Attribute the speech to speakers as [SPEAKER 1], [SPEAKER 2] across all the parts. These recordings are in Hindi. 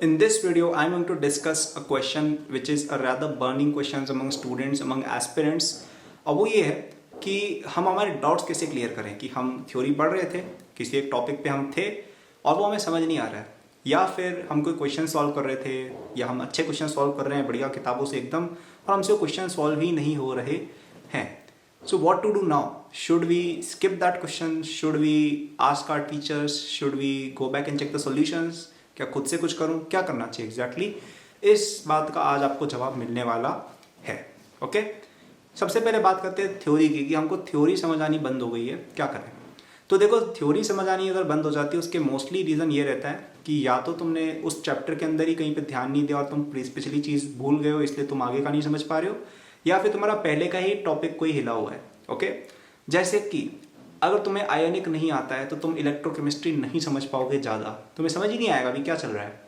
[SPEAKER 1] In this video, I'm going to discuss a question which is a rather burning question among students, among aspirants. अब वो ये है कि हम हमारे डाउट्स कैसे क्लियर करें कि हम थ्योरी पढ़ रहे थे, किसी एक टॉपिक पे हम थे और वो हमें समझ नहीं आ रहा है, या फिर हम कोई क्वेश्चन सॉल्व कर रहे थे या हम अच्छे क्वेश्चन सॉल्व कर रहे हैं बढ़िया किताबों से एकदम, और हमसे वो क्वेश्चन सॉल्व ही नहीं हो रहे हैं. So what to do now? Should we skip that question? Should we ask our teachers? Should we go back and check the solutions? क्या खुद से कुछ करूं? क्या करना चाहिए एग्जैक्टली? इस बात का आज आपको जवाब मिलने वाला है. ओके, सबसे पहले बात करते हैं थ्योरी की कि हमको थ्योरी समझ आनी बंद हो गई है, क्या करें? तो देखो, थ्योरी समझ आनी अगर बंद हो जाती है उसके मोस्टली रीज़न ये रहता है कि या तो तुमने उस चैप्टर के अंदर ही कहीं पे ध्यान नहीं दिया और तुम पिछली चीज़ भूल गए हो इसलिए तुम आगे का नहीं समझ पा रहे हो, या फिर तुम्हारा पहले का ही टॉपिक कोई हिला हुआ है. ओके, जैसे कि अगर तुम्हें आयनिक नहीं आता है तो तुम इलेक्ट्रोकेमिस्ट्री नहीं समझ पाओगे ज़्यादा, तुम्हें समझ ही नहीं आएगा अभी क्या चल रहा है,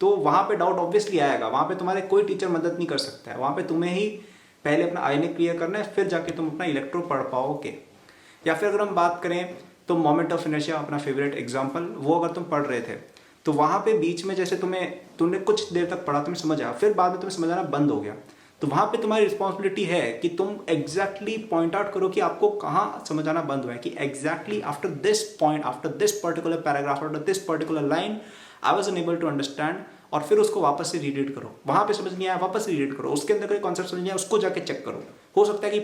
[SPEAKER 1] तो वहाँ पे डाउट ऑब्वियसली आएगा. वहाँ पे तुम्हारे कोई टीचर मदद नहीं कर सकता है, वहाँ पे तुम्हें ही पहले अपना आयनिक क्लियर करना है, फिर जाके तुम अपना इलेक्ट्रो पढ़ पाओगे. या फिर अगर हम बात करें तो मोमेंट ऑफ इनर्शिया, अपना फेवरेट एग्जाम्पल, वो अगर तुम पढ़ रहे थे तो वहाँ पे बीच में जैसे तुमने कुछ देर तक पढ़ा, तुम्हें समझ आया, फिर बाद में तुम्हें समझ आना बंद हो गया, तो वहाँ पे तुम्हारी रिस्पॉन्सिबिलिटी है कि तुम एग्जैक्टली पॉइंट आउट करो कि आपको कहाँ समझ आना बंद हुआ है, कि exactly after this point, after this particular paragraph, after this particular line I was unable to understand, और फिर उसको वापस से रीड करो. वहाँ पे समझ नहीं आया वापस रीड करो, उसके अंदर कोई कॉन्सेप्ट समझ नहीं आया उसको जाके चेक करो. हो सकता है कि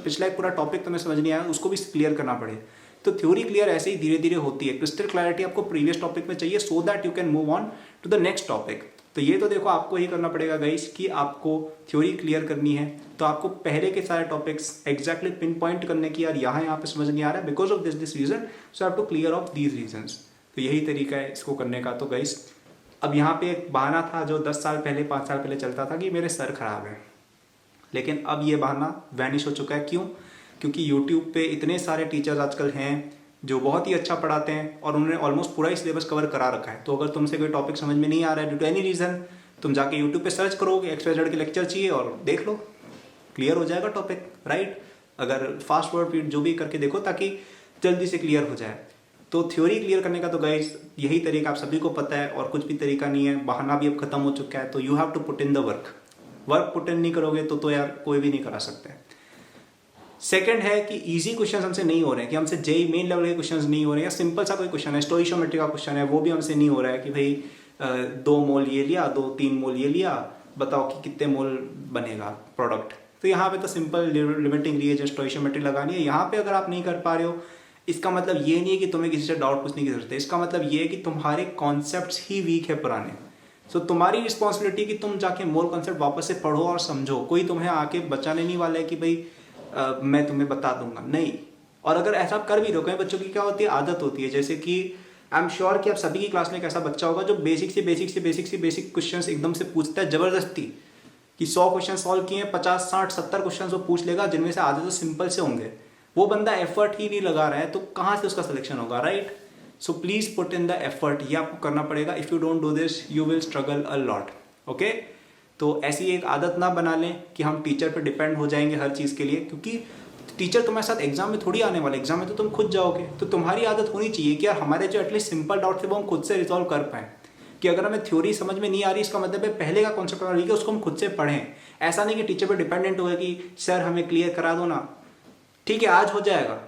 [SPEAKER 1] पिछला एक पूरा टॉपिक तुम्हें समझ नहीं आया उसको भी क्लियर करना पड़े. तो थ्योरी क्लियर ऐसे ही धीरे धीरे होती है. क्रिस्टल क्लैरिटी आपको प्रीवियस टॉपिक में चाहिए so that you can move on to the next topic. तो ये तो देखो आपको ही करना पड़ेगा गाइस कि आपको थ्योरी क्लियर करनी है तो आपको पहले के सारे टॉपिक्स एग्जैक्टली पिन पॉइंट करने की, यार यहाँ पे समझ नहीं आ रहा है because of this reason, so have to clear of these reasons. तो यही तरीका है इसको करने का. तो गाइस अब यहाँ पे एक बहाना था जो 10 साल पहले 5 साल पहले चलता था कि मेरे सर खराब है, लेकिन अब ये बहाना वैनिश हो चुका है. क्यों? क्योंकि यूट्यूब पे इतने सारे टीचर्स आजकल हैं जो बहुत ही अच्छा पढ़ाते हैं और उन्होंने ऑलमोस्ट पूरा ही सिलेबस कवर करा रखा है. तो अगर तुमसे कोई टॉपिक समझ में नहीं आ रहा है ड्यू टू एनी रीज़न, तुम जाके यूट्यूब पे सर्च करोगे XYZ के लेक्चर चाहिए और देख लो, क्लियर हो जाएगा टॉपिक, राइट? अगर फास्ट वर्ड जो भी करके देखो ताकि जल्दी से क्लियर हो जाए. तो थ्योरी क्लियर करने का तो गाइस यही तरीका आप सभी को पता है और कुछ भी तरीका नहीं है. बहाना भी अब खत्म हो चुका है. तो you have to put in the work put in नहीं करोगे तो यार कोई भी नहीं करा सकते. सेकंड है कि इजी क्वेश्चंस हमसे नहीं हो रहे हैं, कि हमसे जेई मेन लेवल के क्वेश्चंस नहीं हो रहे हैं, या सिंपल सा कोई क्वेश्चन है, स्टोइशियोमेट्री का क्वेश्चन है, वो भी हमसे नहीं हो रहा है कि भाई 2 मोल ये लिया, 2-3 मोल ये लिया, बताओ कि कितने मोल बनेगा प्रोडक्ट. तो यहाँ पे तो सिंपल लिमिटिंग रिएजेंट स्टोइशियोमेट्री लगानी है. यहाँ पे अगर आप नहीं कर पा रहे हो इसका मतलब ये नहीं है कि तुम्हें किसी से डाउट पूछने की जरूरत है, इसका मतलब ये है कि तुम्हारे कॉन्सेप्ट्स ही वीक है पुराने. सो तुम्हारी रिस्पॉन्सिबिलिटी कि तुम जाके मोल कॉन्सेप्ट वापस से पढ़ो और समझो. कोई तुम्हें आके बचाने नहीं वाला है कि भाई मैं तुम्हें बता दूंगा, नहीं. और अगर ऐसा कर भी रहो, कई बच्चों की क्या होती है, आदत होती है, जैसे कि आई एम श्योर कि आप सभी की क्लास में एक ऐसा बच्चा होगा जो बेसिक क्वेश्चंस एकदम से पूछता है जबरदस्ती, कि 100 क्वेश्चन सॉल्व किए, 50 60 70 क्वेश्चन वो पूछ लेगा जिनमें से आधे तो सिंपल से होंगे. वो बंदा एफर्ट ही नहीं लगा रहा है तो कहाँ से उसका सिलेक्शन होगा, right? So please put in the effort, ये आपको करना पड़ेगा. If you don't do this you will struggle a lot. Okay, तो ऐसी एक आदत ना बना लें कि हम टीचर पे डिपेंड हो जाएंगे हर चीज़ के लिए, क्योंकि टीचर तुम्हारे साथ एग्जाम में थोड़ी आने वाले, एग्जाम में तो तुम खुद जाओगे. तो तुम्हारी आदत होनी चाहिए कि यार हमारे जो एटलीस्ट सिंपल डाउट थे वो हम खुद से रिजॉल्व कर पाएँ. कि अगर हमें थ्योरी समझ में नहीं आ रही इसका मतलब है पहले का कॉन्सेप्ट आ रही है उसको हम खुद से पढ़ें. ऐसा नहीं कि टीचर पर डिपेंडेंट हुआ कि सर हमें क्लियर करा दो ना. ठीक है, आज हो जाएगा,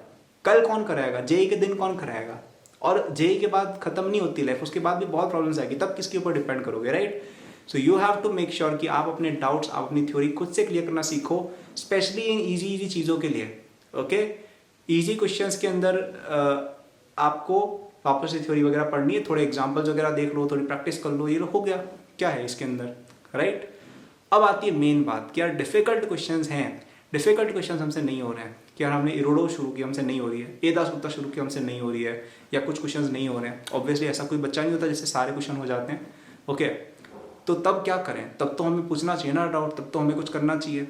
[SPEAKER 1] कल कौन कराएगा? जेई के दिन कौन कराएगा? और जेई के बाद खत्म नहीं होती लाइफ, उसके बाद भी बहुत प्रॉब्लम्स आएगी, तब किसके ऊपर डिपेंड करोगे, right? So you have to make sure कि आप अपने डाउट्स, आप अपनी थ्योरी खुद से क्लियर करना सीखो, स्पेशली इन इजी चीज़ों के लिए. ओके, इजी क्वेश्चंस के अंदर आपको वापस से थ्योरी वगैरह पढ़नी है, थोड़े एग्जांपल्स वगैरह देख लो, थोड़ी प्रैक्टिस कर लो, ये हो गया. क्या है इसके अंदर, राइट? अब आती है मेन बात कि यार डिफिकल्ट क्वेश्चंस हैं, डिफिकल्ट क्वेश्चंस हमसे नहीं हो रहे हैं. कि यार हमने इरोडो शुरू किया हमसे नहीं हो रही है, ए दास गुप्ता शुरू किया हमसे नहीं हो रही है, या कुछ क्वेश्चंस नहीं हो रहे हैं. ऑब्वियसली ऐसा कोई बच्चा नहीं होता जिससे सारे क्वेश्चन हो जाते हैं. ओके, तो तब क्या करें? तब तो हमें पूछना चाहिए ना डाउट, तब तो हमें कुछ करना चाहिए.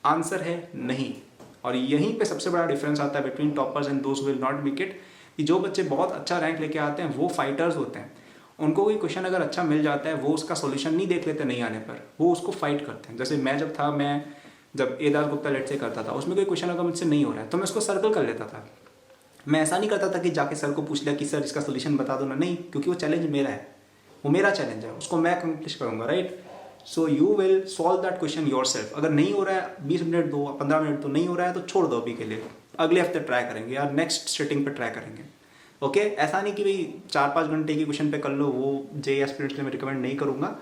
[SPEAKER 1] आंसर है नहीं. और यहीं पे सबसे बड़ा डिफरेंस आता है between toppers and those will not make it. कि जो बच्चे बहुत अच्छा रैंक लेके आते हैं वो फाइटर्स होते हैं. उनको कोई क्वेश्चन अगर अच्छा मिल जाता है वो उसका सोल्यूशन नहीं देख लेते नहीं आने पर, वो उसको फाइट करते हैं. जैसे मैं जब था, मैं जब ए दास गुप्ता लेट से करता था, उसमें कोई क्वेश्चन अगर मुझसे नहीं हो रहा है तो मैं उसको सर्कल कर लेता था. मैं ऐसा नहीं करता था कि जाके सर को पूछ लिया कि सर इसका सोल्यूशन बता दो ना, नहीं, क्योंकि वो चैलेंज मेरा है. वो मेरा चैलेंज है, उसको मैं अकम्प्लिश करूँगा, right. So you will solve that question your self. अगर नहीं हो रहा है 20 मिनट दो, 15 मिनट दो, नहीं हो रहा है तो छोड़ दो अभी के लिए, अगले हफ्ते ट्राई करेंगे या नेक्स्ट सिटिंग पे ट्राई करेंगे। ओके ऐसा नहीं कि भाई 4-5 घंटे की क्वेश्चन पे कर लो, वो जे एस्पिरेंट्स के लिए मैं रिकमेंड नहीं करूँगा।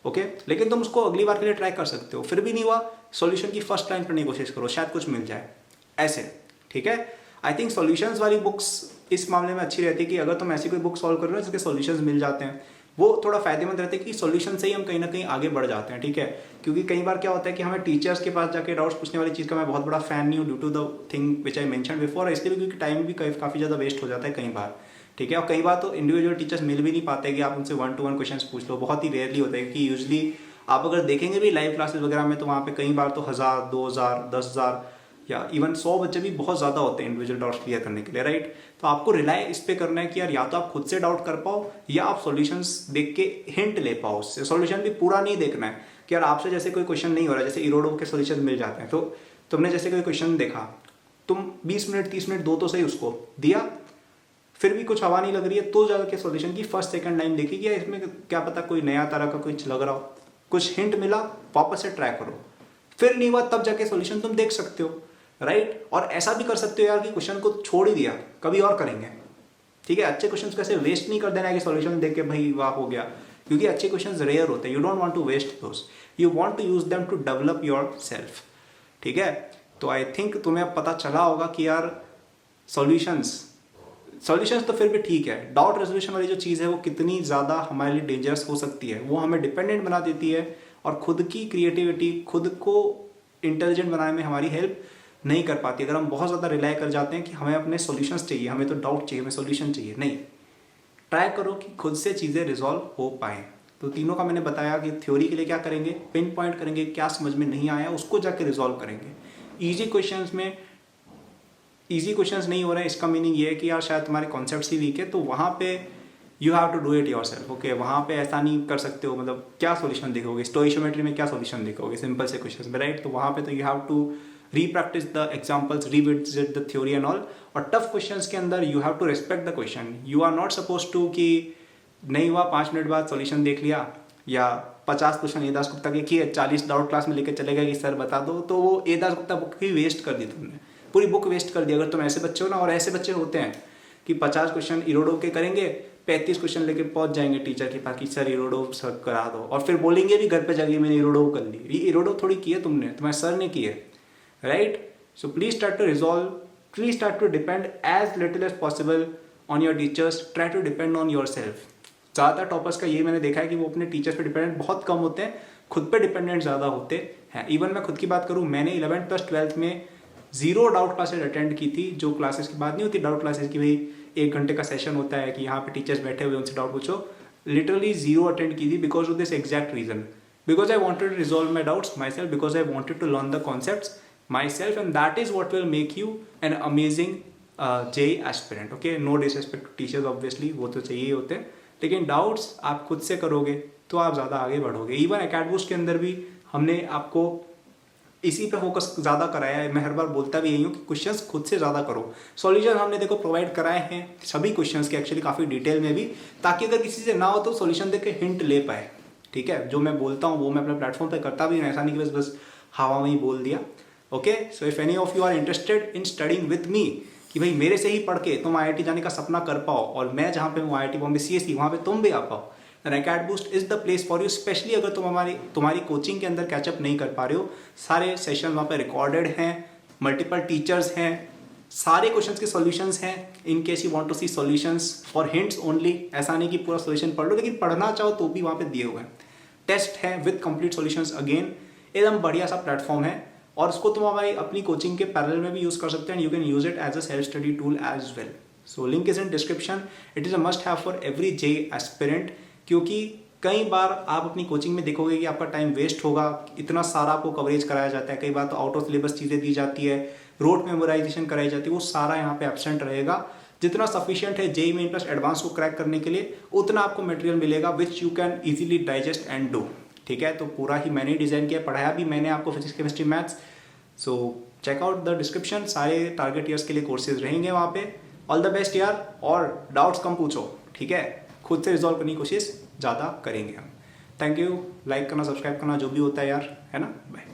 [SPEAKER 1] ओके लेकिन तुम उसको अगली बार के लिए ट्राई कर सकते हो। फिर भी नहीं हुआ, सॉल्यूशन की फर्स्ट लाइन पढ़ने की कोशिश करो, शायद कुछ मिल जाए ऐसे, ठीक है। आई थिंक सॉल्यूशंस वाली बुक्स इस मामले में अच्छी रहती है कि अगर तुम ऐसी कोई बुक सॉल्व कर रहे हो जिसके सॉल्यूशंस मिल जाते हैं, वो थोड़ा फायदेमंद रहते हैं कि सॉल्यूशन से ही हम कहीं ना कहीं आगे बढ़ जाते हैं, ठीक है। क्योंकि कई बार क्या होता है कि हमें टीचर्स के पास जाके डाउट्स पूछने वाली चीज़ का मैं बहुत बड़ा फैन नहीं हूँ, due to the thing which I mention before, इसलिए भी क्योंकि टाइम भी काफ़ी ज़्यादा वेस्ट हो जाता है कई बार, ठीक है। और कई बार तो इंडिविजुअल टीचर्स मिल भी नहीं पाते कि आप उनसे 1-to-1 क्वेश्चन पूछ लो, बहुत ही रेयरली होता है। क्योंकि यूजली आप अगर देखेंगे भी लाइव क्लासेस वगैरह में तो वहाँ पे कई बार तो 1000, 2000, 10,000 या इवन 100 बच्चे भी बहुत ज़्यादा होते हैं इंडिविजुअल डाउट्स क्लियर करने के लिए, राइट। तो आपको रिलाई इस पे करना है कि यार या तो आप खुद से डाउट कर पाओ या आप सॉल्यूशंस देख के हिंट ले पाओ उससे। सॉल्यूशन भी पूरा नहीं देखना है कि यार आपसे जैसे कोई क्वेश्चन नहीं हो रहा है, जैसे इरोडो के सॉल्यूशन मिल जाते हैं, तो तुमने जैसे कोई क्वेश्चन देखा, तुम 20 मिनट 30 मिनट दो तो सही उसको दिया, फिर भी कुछ हवा नहीं लग रही है, तो जाकर के सॉल्यूशन की फर्स्ट सेकंड लाइन देखी कि इसमें क्या पता कोई नया तरह का कुछ लग रहा हो, कुछ हिंट मिला, वापस से ट्राई करो। फिर नहीं हुआ तब जाके सॉल्यूशन तुम देख सकते हो, राइट। और ऐसा भी कर सकते हो यार कि क्वेश्चन को छोड़ ही दिया, कभी और करेंगे, ठीक है। अच्छे क्वेश्चन कैसे वेस्ट नहीं कर देना है कि सॉल्यूशन देख के भाई वाह हो गया, क्योंकि अच्छे क्वेश्चन रेयर होते हैं। You don't want to waste those, you want to use them to develop yourself, ठीक है। तो आई थिंक तुम्हें अब पता चला होगा कि यार सॉल्यूशंस तो फिर भी ठीक है, डाउट रेजोल्यूशन वाली जो चीज़ है वो कितनी ज़्यादा हमारे लिए डेंजरस हो सकती है, वो हमें डिपेंडेंट बना देती है और खुद की क्रिएटिविटी, खुद को इंटेलिजेंट बनाने में हमारी हेल्प नहीं कर पाती। अगर हम बहुत ज़्यादा रिलाई कर जाते हैं कि हमें अपने सॉल्यूशंस चाहिए, हमें तो डाउट चाहिए, हमें सॉल्यूशन चाहिए, नहीं, ट्राई करो कि खुद से चीज़ें रिजॉल्व हो पाएँ। तो तीनों का मैंने बताया कि थ्योरी के लिए क्या करेंगे, पिन पॉइंट करेंगे, क्या समझ में नहीं आया उसको जाके रिजॉल्व करेंगे। ईजी क्वेश्चंस नहीं हो रहे हैं, इसका मीनिंग ये है कि यार शायद तुम्हारे कॉन्सेप्ट्स ही वीक है, तो वहाँ पे you have to do it yourself. Okay वहाँ पे ऐसा नहीं कर सकते हो, मतलब क्या सॉल्यूशन देखोगे, स्टोइशियोमेट्री में क्या सॉल्यूशन देखोगे सिंपल से क्वेश्चन में, राइट। तो वहाँ पे तो you have to repractice the examples, revisit the theory and all. और टफ क्वेश्चंस के अंदर you have to respect the question, you are not suppose to कि नहीं हुआ 5 मिनट बाद सॉल्यूशन देख लिया, या 50 क्वेश्चन ए दास गुप्ता के किए, 40 डाउट क्लास में लेकर चले गए कि सर बता दो, तो वो ए दास गुप्ता बुक ही वेस्ट कर दी तुमने, पूरी बुक वेस्ट कर दी। अगर तुम ऐसे बच्चे हो ना, और ऐसे बच्चे होते हैं कि 50 क्वेश्चन इरोडो के करेंगे, 35 क्वेश्चन लेके पहुंच जाएंगे टीचर के पास कि सर इरोडो सर करा दो, और फिर बोलेंगे भी घर पे जाके मैंने इरोडो कर ली। ये इरोडो थोड़ी की है तुमने, तुम्हारे सर ने की है, right. So please start to resolve, please start to depend as little as possible on your teachers, try to depend on yourself. ज़्यादातर टॉपर्स का ये मैंने देखा है कि वो अपने टीचर्स पे डिपेंडेंट बहुत कम होते हैं, खुद पे डिपेंडेंट ज़्यादा होते हैं। इवन मैं खुद की बात करूँ, मैंने 11th प्लस 12th में 0 डाउट क्लासेज अटेंड की थी, जो क्लासेस की बात नहीं होती डाउट क्लासेस की, भाई 1 घंटे का सेशन होता है कि यहाँ पे टीचर्स बैठे हुए उनसे डाउट पूछो, लिटरली 0 अटेंड की थी because of this exact reason, because I wanted to resolve my doubts myself, because I wanted to learn the concepts myself, and that is what will make you an amazing JEE aspirant. Okay no disrespect to teachers, obviously वो तो चाहिए होते हैं, लेकिन डाउट्स आप खुद से करोगे तो आप ज़्यादा आगे बढ़ोगे। इवन अकेडबूस्ट के अंदर भी हमने आपको इसी पे फोकस ज़्यादा कराया है। मैं हर बार बोलता भी यही हूँ कि क्वेश्चंस खुद से ज़्यादा करो। सॉल्यूशन हमने देखो प्रोवाइड कराए हैं सभी क्वेश्चंस के, एक्चुअली काफ़ी डिटेल में भी, ताकि अगर किसी से ना हो तो सॉल्यूशन देख के हिंट ले पाए, ठीक है। जो मैं बोलता हूँ वो मैं अपने प्लेटफॉर्म पे करता भी हूँ, ऐसा नहीं कि बस हवा में ही बोल दिया। Okay so if any of you are interested in studying with me, कि भाई मेरे से ही पढ़ के तुम IIT जाने का सपना कर पाओ, और मैं जहाँ पे हूँ IIT बॉम्बे CSE, वहाँ पे तुम भी आ पाओ, Acadboost is the place for you. Specially अगर तुम तुम्हारी कोचिंग के अंदर कैचअप नहीं कर पा रहे हो, सारे सेशन वहाँ पे रिकॉर्डेड हैं, मल्टीपल टीचर्स हैं, सारे क्वेश्चंस के सॉल्यूशंस हैं। In case you want to see solutions for hints only, ऐसा नहीं कि पूरा सॉल्यूशन पढ़ लो, लेकिन पढ़ना चाहो तो भी वहाँ पे दिए हुए हैं, टेस्ट है विद कंप्लीट सॉल्यूशंस। अगेन एकदम बढ़िया सा प्लेटफॉर्म है, और उसको तुम हमारी अपनी कोचिंग के पैरेलल में भी यूज कर सकते हैं, and you can use it as a self study tool as well. So link is in description. It is a must have for every JEE aspirant, क्योंकि कई बार आप अपनी कोचिंग में देखोगे कि आपका टाइम वेस्ट होगा, इतना सारा आपको कवरेज कराया जाता है, कई बार तो आउट ऑफ सिलेबस चीज़ें दी जाती है, रोड मेमोराइजेशन कराई जाती है, वो सारा यहाँ पे एब्सेंट रहेगा। जितना सफिशिएंट है जेईई मेन प्लस एडवांस को क्रैक करने के लिए, उतना आपको मटेरियल मिलेगा which you can easily digest and do, ठीक है। तो पूरा ही मैंने डिजाइन किया, पढ़ाया भी मैंने आपको physics chemistry maths. So check out the description, सारे टारगेट ईयर्स के लिए कोर्सेज रहेंगे वहाँ पे। ऑल द बेस्ट यार, और डाउट्स कम पूछो, ठीक है, खुद से रिजॉल्व करने की कोशिश ज़्यादा करेंगे हम। थैंक यू, लाइक करना, सब्सक्राइब करना, जो भी होता है यार, है ना। बाय।